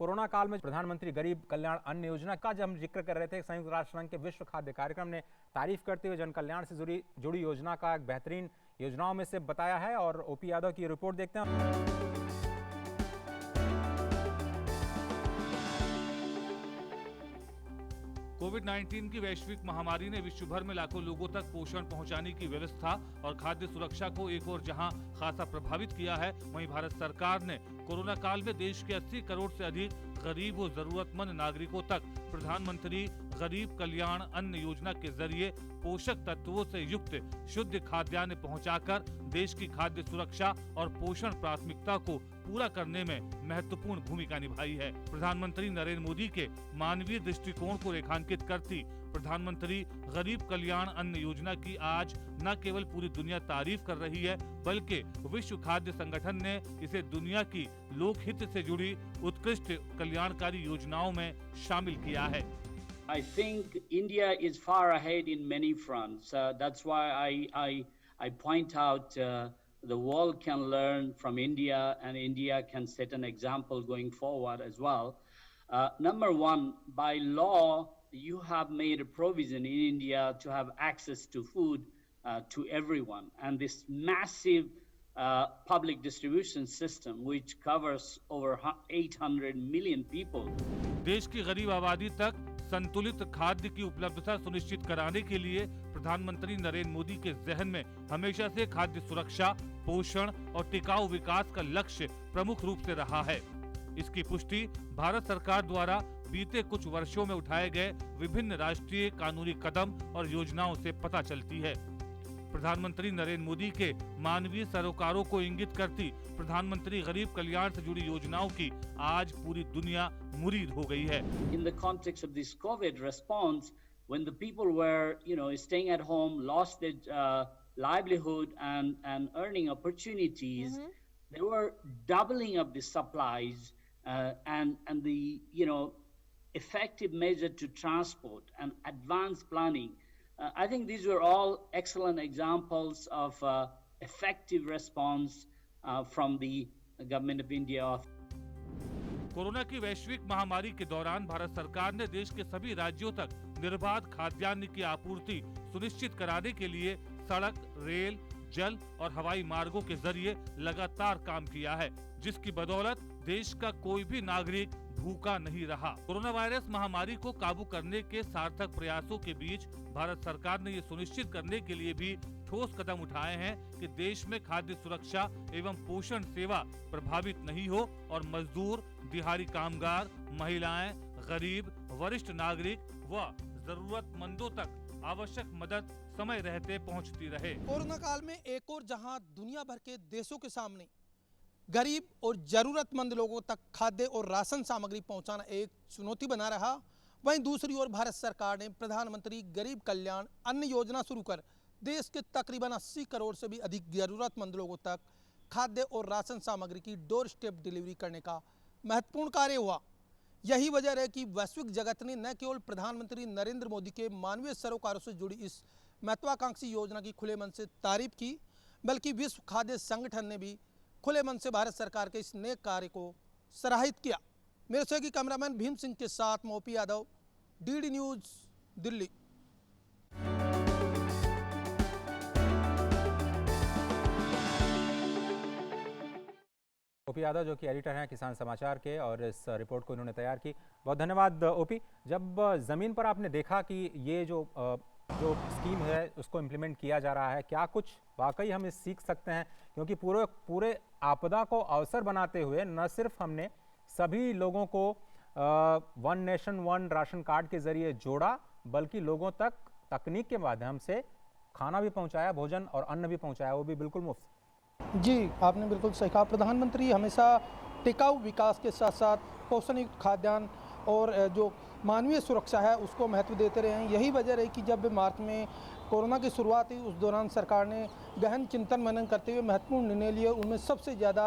Corona काल में प्रधानमंत्री गरीब कल्याण अन्न योजना का जब हम जिक्र कर रहे थे, संयुक्त राष्ट्र संघ के विश्व खाद्य कार्यक्रम ने तारीफ करते हुए जन कल्याण से जुड़ी योजना का एक बेहतरीन योजनाओं में से बताया है। और ओपी यादव की रिपोर्ट देखते हैं। कोविड-19 की वैश्विक महामारी ने विश्व भर में लाखों लोगों तक पोषण पहुंचाने की व्यवस्था और खाद्य सुरक्षा को एक और जहां खासा प्रभावित किया है, वहीं भारत सरकार ने कोरोना काल में देश के 80 करोड़ से अधिक गरीब और जरूरतमंद नागरिकों तक प्रधानमंत्री गरीब कल्याण अन्न योजना के जरिए पोषक तत्वों से युक्त शुद्ध खाद्यान्न पहुंचाकर देश की खाद्य सुरक्षा और पोषण प्राथमिकता को पूरा करने में महत्वपूर्ण भूमिका निभाई है। प्रधानमंत्री नरेंद्र मोदी के मानवीय दृष्टिकोण को रेखांकित करती प्रधानमंत्री गरीब कल्याण अन्न योजना की आज न केवल पूरी दुनिया तारीफ कर रही है, बल्कि विश्व खाद्य संगठन ने इसे दुनिया की लोकहित से जुड़ी उत्कृष्ट कल्याणकारी योजनाओं में शामिल किया है। I think India is far ahead in many fronts. That's why I point out the world can learn from India, and India can set an example going forward as well. Number one, by law, you have made a provision in India to have access to food to everyone, and this massive public distribution system, which covers over 800 million people. देश की गरीब आबादी तक संतुलित खाद्य की उपलब्धता सुनिश्चित कराने के लिए प्रधानमंत्री नरेंद्र मोदी के जहन में हमेशा से खाद्य सुरक्षा, पोषण और टिकाऊ विकास का लक्ष्य प्रमुख रूप से रहा है। इसकी पुष्टि भारत सरकार द्वारा बीते कुछ वर्षों में उठाए गए विभिन्न राष्ट्रीय कानूनी कदम और योजनाओं से पता चलती है। प्रधानमंत्री नरेंद्र मोदी के मानवीय सरोकारों को इंगित करती प्रधानमंत्री गरीब कल्याण से जुड़ी योजनाओं की आज पूरी दुनिया मुरीद हो गई है। In the context of this COVID response, when the people were, staying at home, lost their livelihood and earning opportunities, they were doubling up the supplies and the effective measure to transport and advanced planning. I think these were all excellent examples of effective response from the government of India. Corona की वैश्विक महामारी के दौरान भारत सरकार ने देश के सभी राज्यों तक निर्बाध खाद्यान्न की आपूर्ति सुनिश्चित कराने के लिए सड़क, रेल, जल और हवाई मार्गों के जरिए लगातार काम किया है, जिसकी बदौलत देश का कोई भी नागरिक भूखा नहीं रहा। कोरोना वायरस महामारी को काबू करने के सार्थक प्रयासों के बीच भारत सरकार ने ये सुनिश्चित करने के लिए भी ठोस कदम उठाए हैं कि देश में खाद्य सुरक्षा एवं पोषण सेवा प्रभावित नहीं हो और मजदूर, दिहाड़ी कामगार, महिलाएं, गरीब, वरिष्ठ नागरिक व जरूरतमंदों तक आवश्यक मदद समय रहते पहुंचती रहे। कोरोना काल में एक और जहां दुनिया भर के देशों के सामने गरीब और जरूरतमंद लोगों तक खाद्य और राशन सामग्री पहुंचाना एक चुनौती बना रहा, वहीं दूसरी ओर भारत सरकार ने प्रधानमंत्री गरीब कल्याण अन्न योजना शुरू कर देश के तकरीबन 80 करोड़ से भी अधिक जरूरतमंद लोगों तक खाद्य और राशन सामग्री की डोर स्टेप डिलीवरी करने का महत्वपूर्ण कार्य हुआ। यही वजह है कि वैश्विक जगत ने न केवल प्रधानमंत्री नरेंद्र मोदी के मानवीय सरोकारों से जुड़ी इस महत्वाकांक्षी योजना की खुले मन से तारीफ की, बल्कि विश्व खाद्य संगठन ने भी खुले मन से भारत सरकार के इस नेक कार्य को सराहित किया। मेरे सहयोगी कैमरामैन भीम सिंह के साथ OP Yadav, DD news, Delhi. OP Yadav जो कि एडिटर हैं किसान समाचार के, और इस रिपोर्ट को इन्होंने तैयार की। बहुत धन्यवाद ओपी। जब ज़मीन पर आपने देखा कि ये जो स्कीम है उसको इम्प्लीमेंट किया जा रहा है, क्या कुछ वाकई हम इस सीख सकते हैं? क्योंकि पूरे आपदा को अवसर बनाते हुए न सिर्फ हमने सभी लोगों को one nation one ration card के जरिए जोड़ा, बल्कि लोगों तक तकनीक के माध्यम से खाना भी पहुंचाया, भोजन और अन्न भी पहुंचाया, वो भी बिल्कुल मुफ्त। जी, आपने बिल्कुल सही कहा। प्रधानमंत्री हमेशा टिकाऊ विकास के साथ साथ पोषणयुक्त खाद्यान्न और जो मानवीय सुरक्षा है उसको महत्व देते रहे हैं। यही वजह रही कि जब मार्च में कोरोना की शुरुआत हुई, उस दौरान सरकार ने गहन चिंतन मनन करते हुए महत्वपूर्ण निर्णय लिए। उनमें सबसे ज़्यादा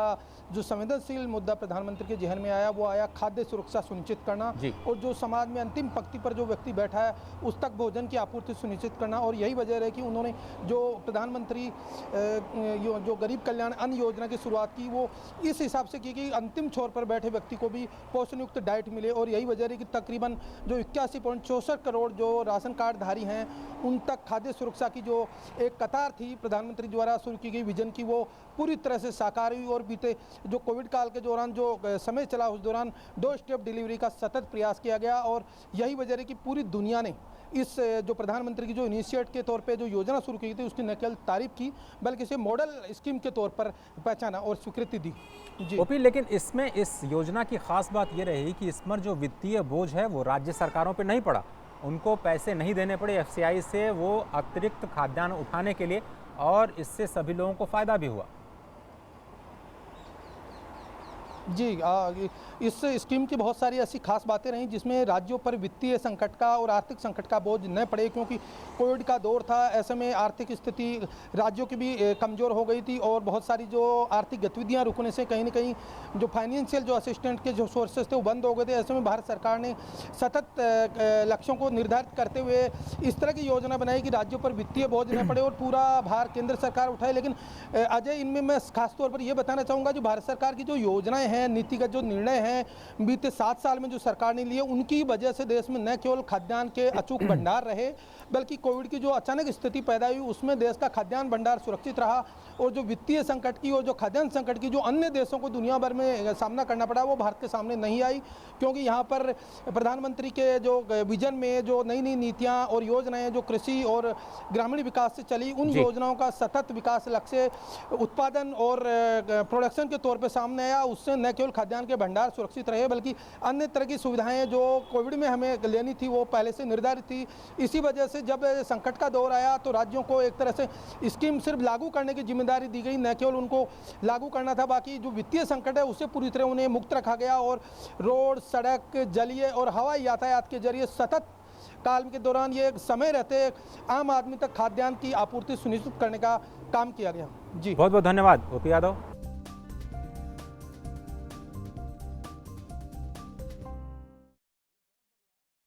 जो संवेदनशील मुद्दा प्रधानमंत्री के जहन में आया वो आया खाद्य सुरक्षा सुनिश्चित करना, और जो समाज में अंतिम पंक्ति पर जो व्यक्ति बैठा है उस तक भोजन की आपूर्ति सुनिश्चित करना। और यही वजह है कि उन्होंने जो प्रधानमंत्री जो गरीब कल्याण अन्न योजना की शुरुआत की वो इस हिसाब से की कि अंतिम छोर पर बैठे व्यक्ति को भी पोषण युक्त डाइट मिले। और यही वजह है कि तकरीबन जो 81.64 करोड़ जो राशन कार्ड धारी हैं उन तक खाद्य सुरक्षा की जो एक कतार थी प्रधानमंत्री द्वारा शुरू की गई विजन की वो पूरी तरह से साकार हुई। और बीते जो कोविड काल के दौरान जो समय चला उस दौरान 2 स्टेप डिलीवरी का सतत प्रयास किया गया। और यही वजह है कि पूरी दुनिया ने इस जो प्रधानमंत्री की जो इनिशिएट के तौर पे जो योजना शुरू की थी उसकी न केवल तारीफ की बल्कि इसे मॉडल स्कीम के तौर पर पहचाना और स्वीकृति दी। जी ओपी, लेकिन इसमें इस योजना की खास बात ये रही कि इसमें जो वित्तीय बोझ है वो राज्य सरकारों पे नहीं पड़ा, उनको पैसे नहीं देने पड़े एफसीआई से वो अतिरिक्त खाद्यान्न उठाने के लिए, और इससे सभी लोगों को फायदा भी हुआ। जी इस स्कीम की बहुत सारी ऐसी खास बातें रहीं जिसमें राज्यों पर वित्तीय संकट का और आर्थिक संकट का बोझ न पड़े, क्योंकि कोविड का दौर था। ऐसे में आर्थिक स्थिति राज्यों की भी कमज़ोर हो गई थी और बहुत सारी जो आर्थिक गतिविधियां रुकने से कहीं न कहीं जो फाइनेंशियल जो असिस्टेंट के जो सोर्सेज थे वो बंद हो गए थे। ऐसे में भारत सरकार ने सतत लक्ष्यों को निर्धारित करते हुए इस तरह की योजना बनाई कि राज्यों पर वित्तीय बोझ न पड़े और पूरा भार केंद्र सरकार उठाए। लेकिन अजय, इनमें मैं खासतौर पर यह बताना चाहूँगा जो भारत सरकार की जो योजनाएँ नीतिगत जो निर्णय हैं बीते 7 साल में जो सरकार ने लिए उनकी वजह से देश में न केवल खाद्यान्न के अचूक भंडार रहे बल्कि कोविड की जो अचानक स्थिति पैदा हुई उसमें देश का खाद्यान्न भंडार सुरक्षित रहा। और जो वित्तीय संकट की और जो खाद्यान्न संकट की जो अन्य देशों को दुनिया भर में सामना करना पड़ा वो भारत के सामने नहीं आई, क्योंकि यहाँ पर प्रधानमंत्री के जो विजन में जो नई नई नीतियाँ और योजनाएं जो कृषि और ग्रामीण विकास से चली उन योजनाओं का सतत विकास लक्ष्य उत्पादन और प्रोडक्शन के तौर पर सामने आया। उससे न केवल खाद्यान्न के भंडार सुरक्षित रहे बल्कि अन्य तरह की सुविधाएं जो कोविड में हमें लेनी थी वो पहले से निर्धारित थी। इसी वजह से जब संकट का दौर आया तो राज्यों को एक तरह से स्कीम सिर्फ लागू करने की जिम्मेदारी दी गई, न केवल उनको लागू करना था, बाकी जो वित्तीय संकट है उससे पूरी तरह उन्हें मुक्त रखा गया। और रोड, सड़क, जलीय और हवाई यातायात के जरिए सतत काल के दौरान ये समय रहते आम आदमी तक खाद्यान्न की आपूर्ति सुनिश्चित करने का काम किया गया। जी बहुत बहुत धन्यवाद ओपी यादव।